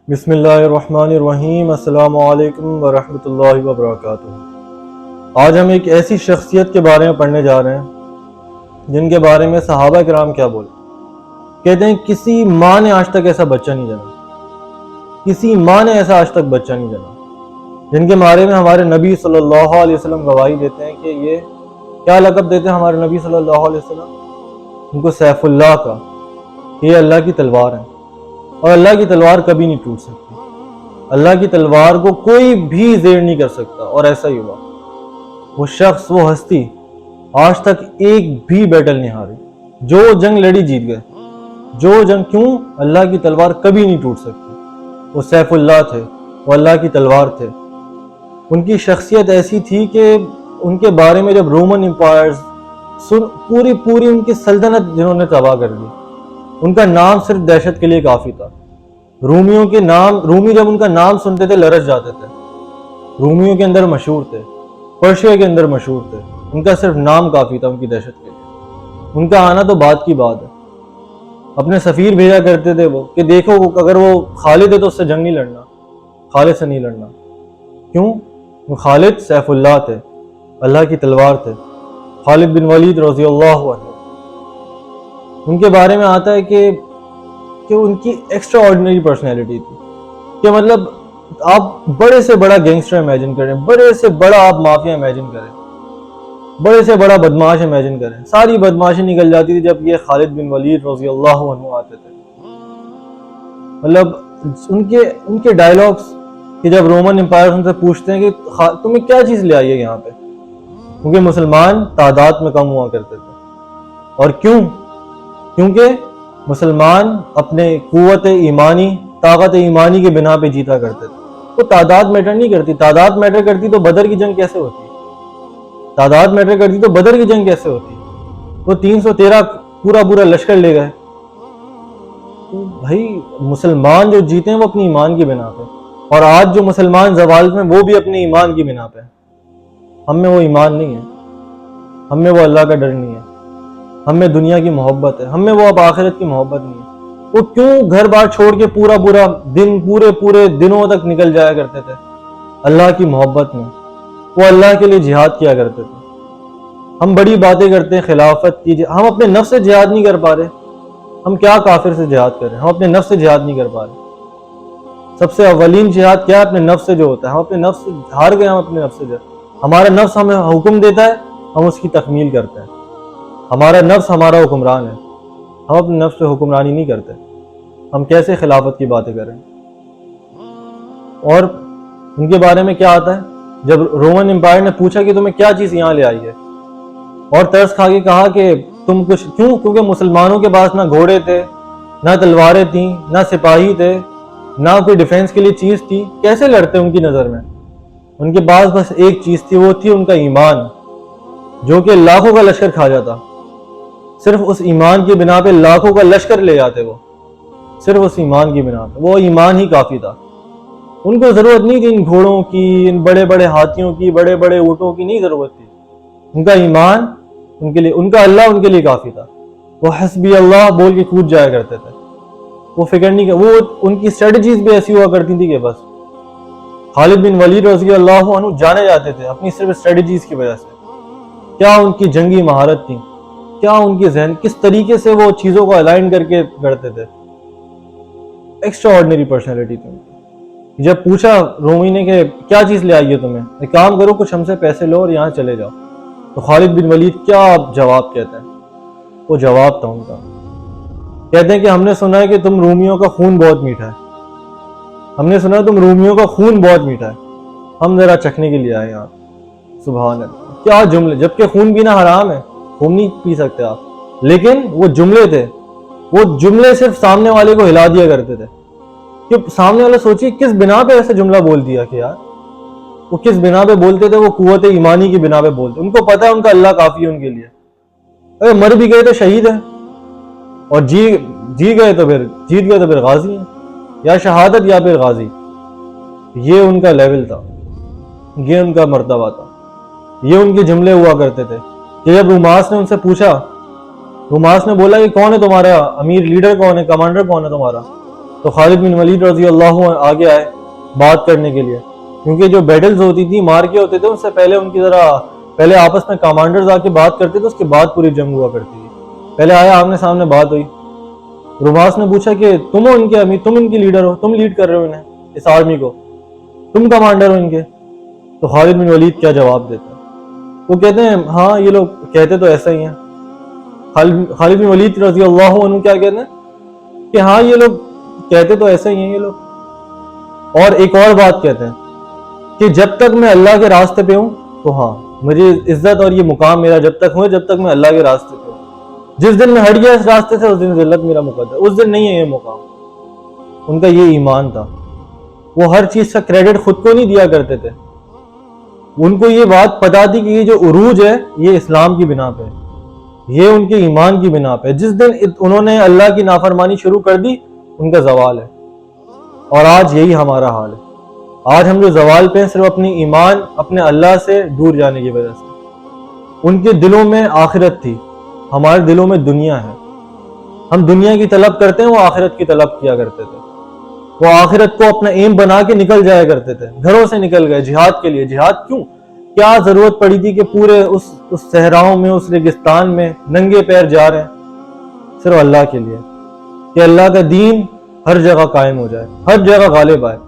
بسم اللہ الرحمن الرحیم۔ السلام علیکم ورحمۃ اللہ وبرکاتہ۔ آج ہم ایک ایسی شخصیت کے بارے میں پڑھنے جا رہے ہیں جن کے بارے میں صحابہ کرام کیا بولے۔ کہتے ہیں کسی ماں نے آج تک ایسا بچہ نہیں جنا، کسی ماں نے ایسا آج تک بچہ نہیں جنا، جن کے بارے میں ہمارے نبی صلی اللہ علیہ وسلم گواہی دیتے ہیں کہ یہ کیا لقب دیتے ہیں ہمارے نبی صلی اللہ علیہ وسلم؟ ان کو سیف اللہ کا، یہ اللہ کی تلوار ہے، اور اللہ کی تلوار کبھی نہیں ٹوٹ سکتی۔ اللہ کی تلوار کو کوئی بھی زیر نہیں کر سکتا، اور ایسا ہی ہوا۔ وہ شخص، وہ ہستی آج تک ایک بھی بیٹل نہیں ہاری، جو جنگ لڑی جیت گئے، جو جنگ، کیوں؟ اللہ کی تلوار کبھی نہیں ٹوٹ سکتی۔ وہ سیف اللہ تھے، وہ اللہ کی تلوار تھے۔ ان کی شخصیت ایسی تھی کہ ان کے بارے میں جب رومن امپائرز پوری ان کی سلطنت جنہوں نے تباہ کر دی، ان کا نام صرف دہشت کے لیے کافی تھا۔ رومی جب ان کا نام سنتے تھے لرز جاتے تھے۔ رومیوں کے اندر مشہور تھے، پرشیا کے اندر مشہور تھے، ان کا صرف نام کافی تھا ان کی دہشت کے لیے۔ ان کا آنا تو بات کی بات ہے۔ اپنے سفیر بھیجا کرتے تھے وہ کہ دیکھو اگر وہ خالد ہے تو اس سے جنگ نہیں لڑنا، خالد سے نہیں لڑنا۔ کیوں؟ وہ خالد سیف اللہ تھے، اللہ کی تلوار تھے، خالد بن ولید رضی اللہ عنہ۔ ان کے بارے میں آتا ہے کہ ان کی ایکسٹرا آرڈنری پرسنالٹی تھی، کہ مطلب آپ بڑے سے بڑا گینگسٹر امیجن کریں، بڑے سے بڑا آپ مافیا امیجن کریں، بڑے سے بڑا بدماش امیجن کریں، ساری بدماشی نکل جاتی تھی جب یہ خالد بن ولید رضی اللہ عنہ آتے تھے۔ مطلب ان کے ڈائلاگس کہ جب رومن امپائر ان سے پوچھتے ہیں کہ تمہیں کیا چیز لے آئی ہے یہاں پہ، کیونکہ مسلمان تعداد میں کم ہوا کرتے تھے۔ اور کیونکہ مسلمان اپنے قوت ایمانی، طاقت ایمانی کے بنا پہ جیتا کرتے تھے۔ وہ تعداد میٹر نہیں کرتی۔ تعداد میٹر کرتی تو بدر کی جنگ کیسے ہوتی؟ تعداد میٹر کرتی تو بدر کی جنگ کیسے ہوتی؟ وہ 313 پورا لشکر لے گئے۔ تو بھائی مسلمان جو جیتے ہیں وہ اپنی ایمان کی بنا پہ، اور آج جو مسلمان زوال میں وہ بھی اپنے ایمان کی بنا پہ۔ ہم میں وہ ایمان نہیں ہے، ہم میں وہ اللہ کا ڈر نہیں ہے، ہم میں دنیا کی محبت ہے، ہم میں وہ اب آخرت کی محبت نہیں ہے۔ وہ کیوں گھر بار چھوڑ کے پورا دن، پورے دنوں تک نکل جایا کرتے تھے اللہ کی محبت میں؟ وہ اللہ کے لیے جہاد کیا کرتے تھے۔ ہم بڑی باتیں کرتے ہیں خلافت کی، ہم اپنے نفس سے جہاد نہیں کر پا رہے۔ ہم کیا کافر سے جہاد کر رہے ہیں؟ ہم اپنے نفس سے جہاد نہیں کر پا رہے۔ سب سے اولین جہاد کیا ہے؟ اپنے نفس سے جو ہوتا ہے۔ ہم اپنے نفس سے ہار گئے، ہم اپنے نفس سے ہمارا نفس ہمیں حکم دیتا ہے، ہم اس کی تکمیل کرتے ہیں۔ ہمارا نفس ہمارا حکمران ہے، ہم اپنے نفس پہ حکمرانی نہیں کرتے۔ ہم کیسے خلافت کی باتیں کریں؟ اور ان کے بارے میں کیا آتا ہے؟ جب رومن امپائر نے پوچھا کہ تمہیں کیا چیز یہاں لے آئی ہے، اور ترس کھا کے کہا کہ تم کچھ، کیونکہ مسلمانوں کے پاس نہ گھوڑے تھے، نہ تلواریں تھیں، نہ سپاہی تھے، نہ کوئی ڈیفینس کے لیے چیز تھی۔ کیسے لڑتے ان کی نظر میں؟ ان کے پاس بس ایک چیز تھی، وہ تھی ان کا ایمان، جو کہ لاکھوں کا لشکر کھا جاتا۔ صرف اس ایمان کی بنا پہ لاکھوں کا لشکر لے جاتے وہ، صرف اس ایمان کی بنا پہ۔ وہ ایمان ہی کافی تھا۔ ان کو ضرورت نہیں تھی ان گھوڑوں کی، ان بڑے ہاتھیوں کی، بڑے اونٹوں کی نہیں ضرورت تھی۔ ان کا ایمان ان کے لیے، ان کا اللہ ان کے لیے کافی تھا۔ وہ حسبی اللہ بول کے کود جایا کرتے تھے۔ وہ فکر نہیں وہ ان کی اسٹریٹجیز بھی ایسی ہوا کرتی تھی کہ بس خالد بن ولید رضی اللہ عنہ جانے جاتے تھے اپنی صرف اسٹریٹجیز کی وجہ سے۔ کیا ان کی جنگی مہارت تھی، کیا ان کی ذہن، کس طریقے سے وہ چیزوں کو الائن کر کے کرتے تھے۔ ایکسٹرا آرڈنری پرسنالٹی تھی ان کی۔ جب پوچھا رومی نے کہ کیا چیز لے آئی ہے تمہیں، ایک کام کرو کچھ ہم سے پیسے لو اور یہاں چلے جاؤ، تو خالد بن ولید کیا جواب کہتے ہیں؟ وہ جواب تھا ان کا، کہتے ہیں کہ ہم نے سنا ہے کہ تم رومیوں کا خون بہت میٹھا ہے، ہم نے سنا ہے تم رومیوں کا خون بہت میٹھا ہے، ہم ذرا چکھنے کے لیے آئے یہاں۔ سبحان اللہ، کیا جملے! جبکہ خون پینا حرام ہے، خون نہیں پی سکتے آپ، لیکن وہ جملے تھے، وہ جملے صرف سامنے والے کو ہلا دیا کرتے تھے کہ سامنے والا سوچیے کس بنا پہ ایسا جملہ بول دیا کہ یار وہ کس بنا پہ بولتے تھے۔ وہ قوت ایمانی کی بنا پہ بولتے، ان کو پتا ہے ان کا اللہ کافی ہے ان کے لیے۔ اگر مر بھی گئے تو شہید ہیں، اور جی گئے تو پھر جیت گئے تو پھر غازی ہیں، یا شہادت یا پھر غازی۔ یہ ان کا لیول تھا، یہ ان کا مرتبہ تھا، یہ ان کے جملے ہوا کرتے تھے کہ جب روماس نے ان سے پوچھا، روماس نے بولا کہ کون ہے تمہارا امیر، لیڈر کون ہے، کمانڈر کون ہے تمہارا، تو خالد بن ولید رضی اللہ عنہ آگے آئے بات کرنے کے لیے، کیونکہ جو بیٹلز ہوتی تھی مار کے ہوتے تھے، اس سے پہلے ان کی پہلے آپس میں کمانڈرز آ کے بات کرتے تھے، اس کے بعد پوری جنگ ہوا کرتی تھی۔ پہلے آیا آمنے سامنے بات ہوئی، روماس نے پوچھا کہ تم ہو ان کے امیر، تم ان کی لیڈر ہو، تم لیڈ کر رہے ہو انہیں، اس آرمی کو، تم کمانڈر ہو ان کے؟ تو خالد بن ولید کیا جواب دیتے ہیں؟ وہ کہتے ہیں ہاں یہ لوگ کہتے تو ایسا ہی ہیں۔ خالد بن ولید رضی اللہ عنہ کیا کہتے ہیں کہ ہاں یہ لوگ کہتے تو ایسا ہی ہیں یہ لوگ، اور ایک اور بات کہتے ہیں کہ جب تک میں اللہ کے راستے پہ ہوں تو ہاں مجھے عزت اور یہ مقام میرا جب تک ہوئے، جب تک میں اللہ کے راستے پہ ہوں، جس دن میں ہٹ گیا اس راستے سے اس دن ذلت میرا مقدر، اس دن نہیں ہے یہ مقام۔ ان کا یہ ایمان تھا، وہ ہر چیز کا کریڈٹ خود کو نہیں دیا کرتے تھے، ان کو یہ بات پتا تھی کہ یہ جو عروج ہے یہ اسلام کی بنا پہ، یہ ان کے ایمان کی بنا پہ۔ جس دن انہوں نے اللہ کی نافرمانی شروع کر دی ان کا زوال ہے، اور آج یہی ہمارا حال ہے۔ آج ہم جو زوال پہ ہیں صرف اپنی ایمان، اپنے اللہ سے دور جانے کی وجہ سے۔ ان کے دلوں میں آخرت تھی، ہمارے دلوں میں دنیا ہے، ہم دنیا کی طلب کرتے ہیں، وہ آخرت کی طلب کیا کرتے تھے، وہ آخرت کو اپنا ایم بنا کے نکل جایا کرتے تھے، گھروں سے نکل گئے جہاد کے لیے۔ جہاد کیوں؟ کیا ضرورت پڑی تھی کہ پورے اس صحراؤں میں، اس ریگستان میں ننگے پیر جا رہے ہیں؟ صرف اللہ کے لیے، کہ اللہ کا دین ہر جگہ قائم ہو جائے، ہر جگہ غالب آئے۔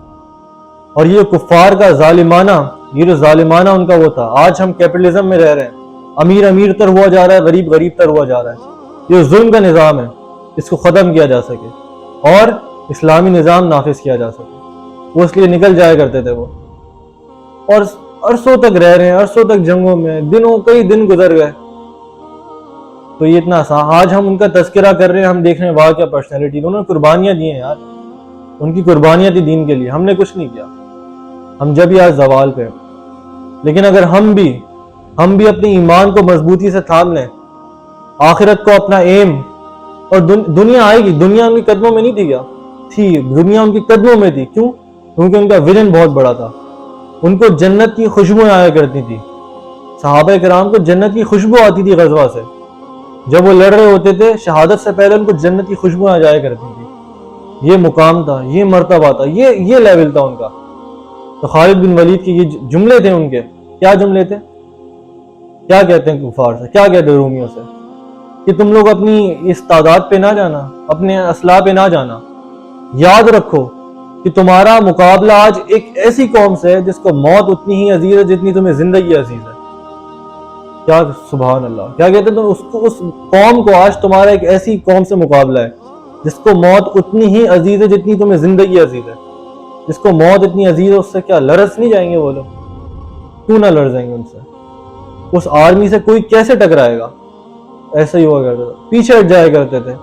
اور یہ کفار کا ظالمانہ، یہ جو ظالمانہ ان کا وہ تھا، آج ہم کیپٹلزم میں رہ رہے ہیں، امیر امیر تر ہوا جا رہا ہے، غریب غریب تر ہوا جا رہا ہے۔ یہ ظلم کا نظام ہے، اس کو ختم کیا جا سکے اور اسلامی نظام نافذ کیا جا سکے، وہ اس لیے نکل جایا کرتے تھے وہ، اور عرصوں تک رہ رہے ہیں، عرصوں تک جنگوں میں، کئی دن گزر گئے۔ تو یہ اتنا آسان، آج ہم ان کا تذکرہ کر رہے ہیں، ہم دیکھ رہے ہیں واہ کیا پرسنالٹی، انہوں نے قربانیاں دی ہیں یار، ان کی قربانیاں تھی دین کے لیے، ہم نے کچھ نہیں کیا، ہم جب ہی آج زوال پہ۔ لیکن اگر ہم بھی اپنے ایمان کو مضبوطی سے تھام لیں، آخرت کو اپنا ایم، اور دنیا آئے گی، دنیا ان کے قدموں میں نہیں تھی کیا؟ تھی، دنیا ان کے قدموں میں تھی۔ کیوں؟ کیونکہ ان کا ویژن بہت بڑا تھا، ان کو جنت کی خوشبو آیا کرتی تھی، صحابہ کرام کو جنت کی خوشبو آتی تھی غزوہ سے، جب وہ لڑ رہے ہوتے تھے شہادت سے پہلے ان کو جنت کی خوشبو آ جایا کرتی تھی۔ یہ مقام تھا، یہ مرتبہ تھا، یہ لیول تھا ان کا۔ تو خالد بن ولید کے یہ جملے تھے، ان کے کیا جملے تھے؟ کیا کہتے ہیں کفار سے، کیا کہتے ہیں رومیوں سے کہ تم لوگ اپنی اس تعداد پہ نہ جانا، اپنے اسلحہ پہ نہ جانا، یاد رکھو کہ تمہارا مقابلہ آج ایک ایسی قوم سے ہے جس کو موت اتنی ہی عزیز ہے جتنی تمہیں زندگی عزیز ہے۔ کیا سبحان اللہ، کیا کہتے ہیں؟ اس قوم کو آج تمہارا ایک ایسی قوم سے مقابلہ ہے جس کو موت اتنی ہی عزیز ہے جتنی تمہیں زندگی عزیز ہے۔ جس کو موت اتنی عزیز ہے اس سے کیا لرز نہیں جائیں گے وہ لوگ؟ کیوں نہ لرزیں گے ان سے؟ اس آرمی سے کوئی کیسے ٹکرائے گا؟ ایسا ہی ہوا کرتا تھا، پیچھے ہٹ جایا کرتے تھے،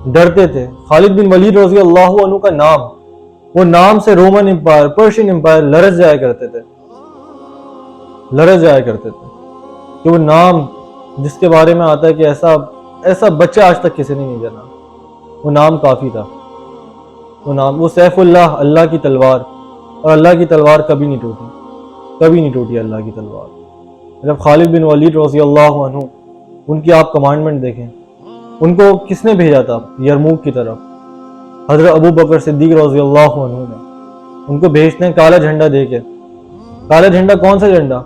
ڈرتے تھے۔ خالد بن ولید رضی اللہ عنہ کا نام، وہ نام سے رومن امپائر، پرشین امپائر لرز جایا کرتے تھے، لرز جایا کرتے تھے، کہ وہ نام جس کے بارے میں آتا ہے کہ ایسا بچہ آج تک کسی نے نہیں جانا، وہ نام کافی تھا۔ وہ نام، وہ سیف اللہ، اللہ کی تلوار، اور اللہ کی تلوار کبھی نہیں ٹوٹی، کبھی نہیں ٹوٹی اللہ کی تلوار۔ جب خالد بن ولید رضی اللہ عنہ، ان کی آپ کمانڈمنٹ دیکھیں، ان کو کس نے بھیجا تھا یرموک کی طرف؟ حضرت ابو بکر صدیق رضی اللہ عنہ نے ان کو بھیجتے ہیں کالا جھنڈا دے کے۔ کالا جھنڈا کون سا جھنڈا؟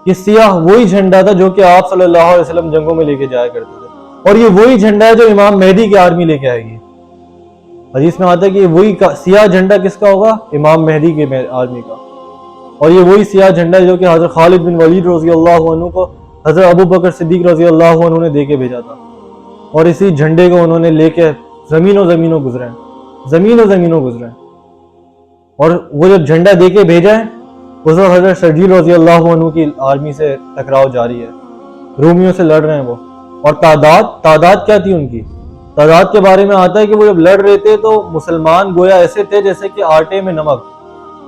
یہ سیاہ وہی جھنڈا تھا جو کہ آپ صلی اللہ علیہ وسلم جنگوں میں لے کے جایا کرتے تھے، اور یہ وہی جھنڈا ہے جو امام مہدی کی آرمی لے کے آئے گی۔ حدیث میں آتا ہے کہ یہ وہی سیاہ جھنڈا کس کا ہوگا؟ امام مہدی کی آرمی کا، اور یہ وہی سیاہ جھنڈا جو کہ حضرت خالد بن ولید رضی اللہ عنہ کو حضرت ابو بکر صدیق رضی اللہ عنہ نے دے کے بھیجا تھا، اور اسی جھنڈے کو انہوں نے لے کے زمینوں گزرے، زمینوں گزرے۔ اور وہ جب جھنڈا دے کے بھیجا ہے، اس وقت حضرت شرجیل رضی اللہ عنہ کی آرمی سے ٹکراؤ جاری ہے، رومیوں سے لڑ رہے ہیں وہ۔ اور تعداد کیا تھی ان کی؟ تعداد کے بارے میں آتا ہے کہ وہ جب لڑ رہے تھے تو مسلمان گویا ایسے تھے جیسے کہ آٹے میں نمک۔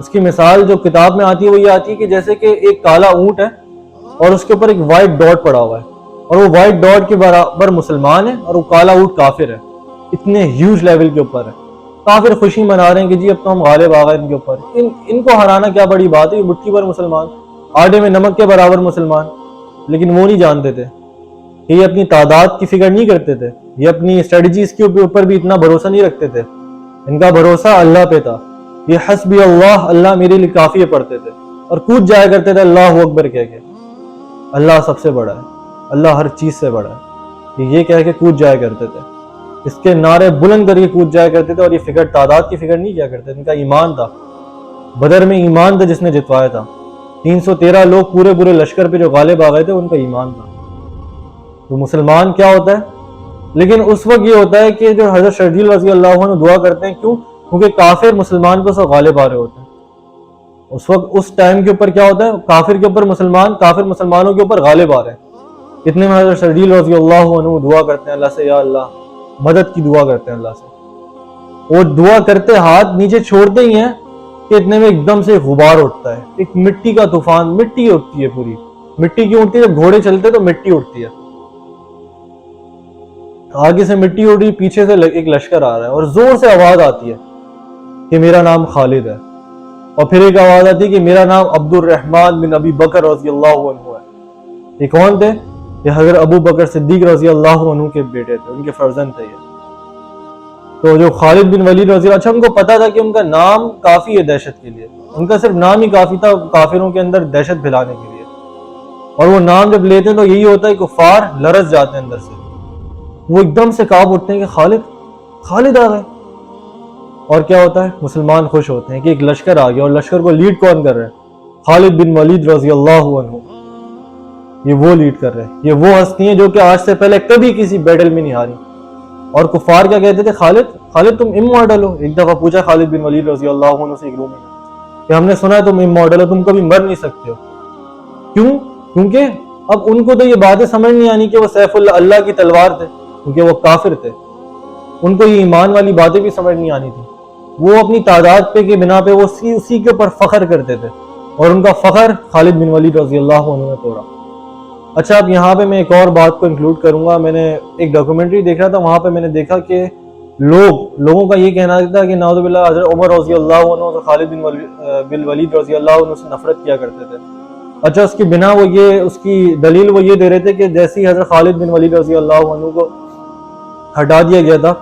اس کی مثال جو کتاب میں آتی ہے وہ یہ آتی ہے کہ جیسے کہ ایک کالا اونٹ ہے اور اس کے اوپر ایک وائٹ ڈاٹ پڑا ہوا ہے، اور وہ وائٹ ڈاٹ کے برابر مسلمان ہے اور وہ کالا اونٹ کافر ہے۔ اتنے ہیوج لیول کے اوپر ہے، کافر خوشی منا رہے ہیں کہ جی اب تو ہم غالب آ گئے ان کے اوپر، ان کو ہرانا کیا بڑی بات ہے، یہ مٹھی بھر مسلمان، آٹے میں نمک کے برابر مسلمان۔ لیکن وہ نہیں جانتے تھے کہ یہ اپنی تعداد کی فکر نہیں کرتے تھے، یہ اپنی اسٹریٹجیز کے اوپر بھی اتنا بھروسہ نہیں رکھتے تھے ان کا بھروسہ اللہ پہ تھا. یہ حسبی اللہ، اللہ میرے لیے کافی ہے پڑھتے تھے اور کود جایا کرتے تھے اللہ اکبر کہہ کے. اللہ سب سے بڑا ہے، اللہ ہر چیز سے بڑا ہے، یہ کہہ کے کود جایا کرتے تھے. اس کے نعرے بلند کر کے کود جایا کرتے تھے. اور یہ تعداد کی فکر نہیں کیا کرتے. ان کا ایمان تھا. بدر میں ایمان تھا جس نے جتوایا تھا. 313 لوگ پورے لشکر پہ جو غالب آ گئے تھے، ان کا ایمان تھا. تو مسلمان کیا ہوتا ہے؟ لیکن اس وقت یہ ہوتا ہے کہ جو حضرت شرجیل رضی اللہ عنہ دعا کرتے ہیں، کیوں؟ کیونکہ کافر مسلمان کو سب غالب آ رہے ہوتے ہیں. اس وقت اس ٹائم کے اوپر کیا ہوتا ہے؟ کافر کے اوپر مسلمان، کافر مسلمانوں کے اوپر غالب آ رہے ہیں. اتنے میں حضرت شرجیل رضی اللہ عنہ دعا کرتے ہیں اللہ سے، یا اللہ مدد کی دعا کرتے ہیں اللہ سے. وہ دعا کرتے ہاتھ نیچے چھوڑتے ہی ہیں کہ اتنے میں ایک دم سے غبار اٹھتا ہے، ایک مٹی کا طوفان. مٹی اٹھتی ہے پوری. مٹی کیوں اٹھتی ہے؟ جب گھوڑے چلتے تو مٹی اٹھتی ہے. آگے سے مٹی اڑ رہی، پیچھے سے ایک لشکر آ رہا ہے اور زور سے آواز آتی ہے کہ میرا نام خالد ہے. اور پھر ایک آواز آتی ہے کہ میرا نام عبد الرحمن بن ابی بکر رضی اللہ عنہ ہے. یہ کون تھے؟ یہ حضرت ابو بکر صدیق رضی اللہ عنہ کے بیٹے تھے، ان کے فرزند تھے یہ. تو جو خالد بن ولید رضی اللہ، اچھا ان کو پتا تھا کہ ان کا نام کافی ہے دہشت کے لیے. ان کا صرف نام ہی کافی تھا کافروں کے اندر دہشت پھیلانے کے لیے. اور وہ نام جب لیتے ہیں تو یہی ہوتا ہے کہ کفار لرز جاتے ہیں اندر سے. وہ ایک دم سے کانپ اٹھتے ہیں کہ خالد آ گئے. اور کیا ہوتا ہے؟ مسلمان خوش ہوتے ہیں کہ ایک لشکر آ گیا. اور لشکر کو لیڈ کون کر رہے ہیں؟ خالد بن ولید رضی اللہ عنہ. یہ وہ لیڈ کر رہے ہیں. یہ وہ ہستی ہیں جو کہ آج سے پہلے کبھی کسی بیٹل میں نہیں ہاری. اور کفار کیا کہتے تھے؟ خالد تم امارٹل ہو. ایک دفعہ پوچھا خالد بن ولید رضی اللہ عنہ سے ایک روم میں کہ ہم نے سنا ہے تم امارٹل ہو، تم کبھی مر نہیں سکتے ہو. کیوں؟ کیونکہ اب ان کو تو یہ باتیں سمجھ نہیں آنی کہ وہ سیف اللہ کی تلوار تھے، کیونکہ وہ کافر تھے. ان کو یہ ایمان والی باتیں بھی سمجھ نہیں آنی تھی. وہ اپنی تعداد پہ کے بنا پہ وہ اسی کے اوپر فخر کرتے تھے. اور ان کا فخر خالد بن ولید رضی اللہ عنہ نے توڑا. اچھا، اب یہاں پہ میں ایک اور بات کو انکلوڈ کروں گا. میں نے ایک ڈاکومنٹری دیکھ رہا تھا، وہاں پہ میں نے دیکھا کہ لوگوں کا یہ کہنا تھا کہ نعوذ باللہ حضرت عمر رضی اللہ عنہ اور خالد بن ولید رضی اللہ عنہ سے نفرت کیا کرتے تھے. اچھا، اس کی بنا اس کی دلیل وہ یہ دے رہے تھے کہ جیسے ہی حضرت خالد بن ولید رضی اللہ عنہ کو ہٹا دیا گیا تھا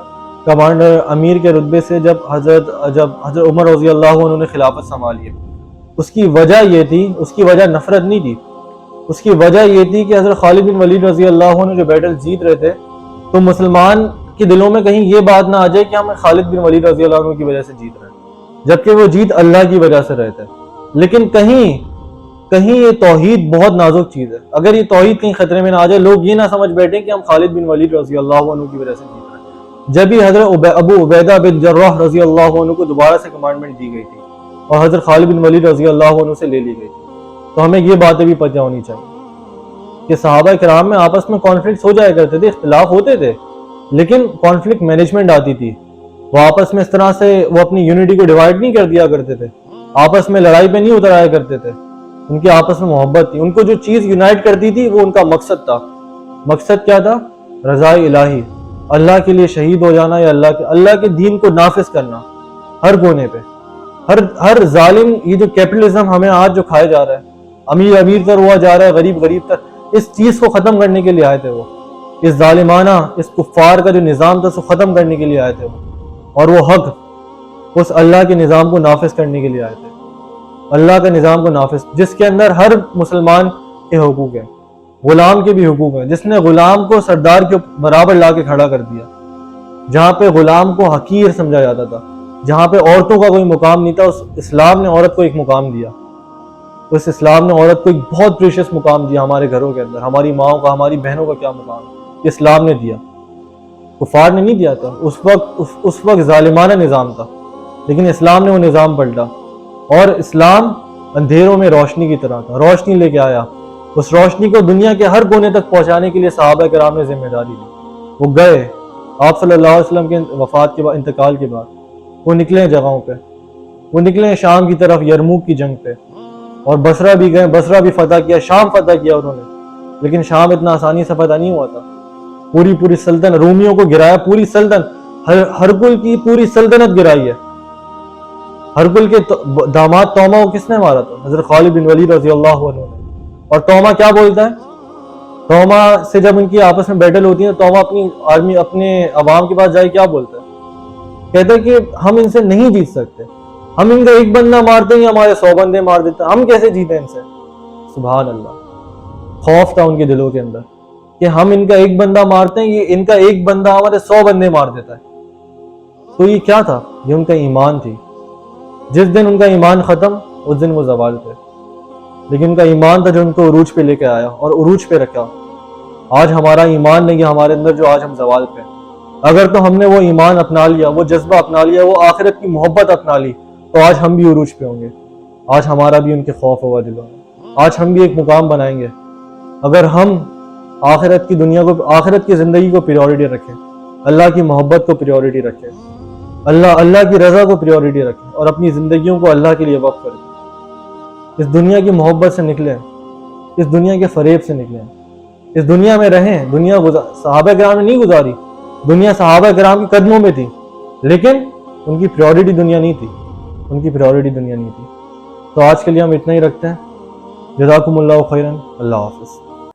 کمانڈر امیر کے رتبے سے، جب حضرت عمر رضی اللہ عنہ نے خلافت سنبھالی ہے، اس کی وجہ یہ تھی، اس کی وجہ نفرت نہیں تھی. اس کی وجہ یہ تھی کہ حضرت خالد بن ولید رضی اللہ عنہ جو بیٹل جیت رہے تھے، تو مسلمان کے دلوں میں کہیں یہ بات نہ آ جائے کہ ہم خالد بن ولید رضی اللہ عنہ کی وجہ سے جیت رہے ہیں، جبکہ وہ جیت اللہ کی وجہ سے رہے تھے. لیکن کہیں یہ توحید بہت نازک چیز ہے. اگر یہ توحید کہیں خطرے میں نہ آ جائے، لوگ یہ نہ سمجھ بیٹھیں کہ ہم خالد بن ولید رضی اللہ عنہ کی وجہ سے جیت رہے ہیں. جب ہی حضرت ابو عبیدہ بن جراح رضی اللہ عنہ کو دوبارہ سے کمانڈمنٹ دی گئی تھی اور حضرت خالد بن ولید رضی اللہ عنہ سے لے لی گئی تھی، تو ہمیں یہ باتیں بھی پتہ ہونی چاہیے کہ صحابہ کرام میں آپس میں کانفلکٹس ہو جایا کرتے تھے، اختلاف ہوتے تھے، لیکن کانفلکٹ مینجمنٹ آتی تھی. وہ آپس میں اس طرح سے وہ اپنی یونٹی کو ڈیوائڈ نہیں کر دیا کرتے تھے، آپس میں لڑائی پہ نہیں اتر آیا کرتے تھے. ان کی آپس میں محبت تھی. ان کو جو چیز یونائٹ کرتی تھی وہ ان کا مقصد تھا. مقصد کیا تھا؟ رضا الہی، اللہ کے لیے شہید ہو جانا یا اللہ کے دین کو نافذ کرنا ہر کونے پہ. ہر ظالم، یہ جو کیپٹلزم ہمیں آج جو کھائے جا رہا ہے، امیر تر ہوا جا رہا ہے، غریب تر، اس چیز کو ختم کرنے کے لیے آئے تھے وہ. اس ظالمانہ، اس کفار کا جو نظام تھا اس کو ختم کرنے کے لیے آئے تھے وہ. اور وہ حق اس اللہ کے نظام کو نافذ کرنے کے لیے آئے تھے. اللہ کا نظام کو نافذ، جس کے اندر ہر مسلمان کے حقوق ہیں، غلام کے بھی حقوق ہیں، جس نے غلام کو سردار کے برابر لا کے کھڑا کر دیا. جہاں پہ غلام کو حقیر سمجھا جاتا تھا، جہاں پہ عورتوں کا کوئی مقام نہیں تھا، اس اسلام نے عورت کو ایک مقام دیا. اس اسلام نے عورت کو ایک بہت پریشیس مقام دیا. ہمارے گھروں کے اندر ہماری ماؤں کا، ہماری بہنوں کا کیا مقام ہے؟ اسلام نے دیا، کفار نے نہیں دیا تھا. اس وقت ظالمانہ نظام تھا، لیکن اسلام نے وہ نظام پلٹا. اور اسلام اندھیروں میں روشنی کی طرح تھا، روشنی لے کے آیا. اس روشنی کو دنیا کے ہر کونے تک پہنچانے کے لیے صحابہ کرام نے ذمہ داری لی. وہ گئے آپ صلی اللہ علیہ وسلم کے وفات کے بعد، انتقال کے بعد وہ نکلے جگہوں پہ، وہ نکلے شام کی طرف، یرموک کی جنگ پہ. اور بصرہ بھی گئے، بصرہ بھی فتح کیا، شام فتح کیا انہوں نے. لیکن شام اتنا آسانی سے فتح نہیں ہوا تھا. پوری سلطنت، رومیوں کو گرایا، پوری سلطنت، ہرقل کی پوری سلطنت گرائی ہے. ہرقل کے داماد توما کو کس نے مارا تھا؟ حضرت خالد بن ولید رضی اللہ عنہ نے. اور توما کیا بولتا ہے؟ توما سے جب ان کی آپس میں بیٹل ہوتی ہے، توما اپنی آرمی، اپنے عوام کے پاس جائے کیا بولتا ہے کہتے ہیں کہ ہم ان سے نہیں جیت سکتے، ہم ان کا ایک بندہ مارتے ہیں ہمارے 100 بندے مار دیتے ہیں، ہم کیسے جیتے ان سے؟ سبحان اللہ، خوف تھا ان کے دلوں کے اندر کہ ہم ان کا ایک بندہ مارتے ہیں، یہ ان کا ایک بندہ ہمارے 100 بندے مار دیتا ہے۔ تو یہ کیا تھا؟ یہ ان کا ایمان تھی۔ جس دن ان کا ایمان ختم اس دن وہ زوال پہ، لیکن ان کا ایمان تھا جو ان کو عروج پہ لے کے آیا اور عروج پہ رکھا۔ آج ہمارا ایمان نہیں ہے ہمارے اندر جو آج ہم زوال پہ۔ اگر تو ہم نے وہ ایمان اپنا لیا، وہ جذبہ اپنا لیا، وہ آخرت کی محبت اپنا لی، تو آج ہم بھی عروج پہ ہوں گے۔ آج ہمارا بھی ان کے خوف ہوگا دلوں میں، آج ہم بھی ایک مقام بنائیں گے۔ اگر ہم آخرت کی دنیا کو، آخرت کی زندگی کو پریورٹی رکھیں، اللہ کی محبت کو پریورٹی رکھیں، اللہ کی رضا کو پریورٹی رکھیں اور اپنی زندگیوں کو اللہ کے لیے وقف کر دیں۔ اس دنیا کی محبت سے نکلیں، اس دنیا کے فریب سے نکلیں، اس دنیا میں رہیں۔ دنیا صحابہ کرام نے نہیں گزاری، دنیا صحابہ کرام کے قدموں میں تھی، لیکن ان کی پریورٹی دنیا نہیں تھی، ان کی پریورٹی دنیا نہیں تھی۔ تو آج کے لیے ہم اتنا ہی رکھتے ہیں۔ جزاکم اللہ خیرا، اللہ حافظ۔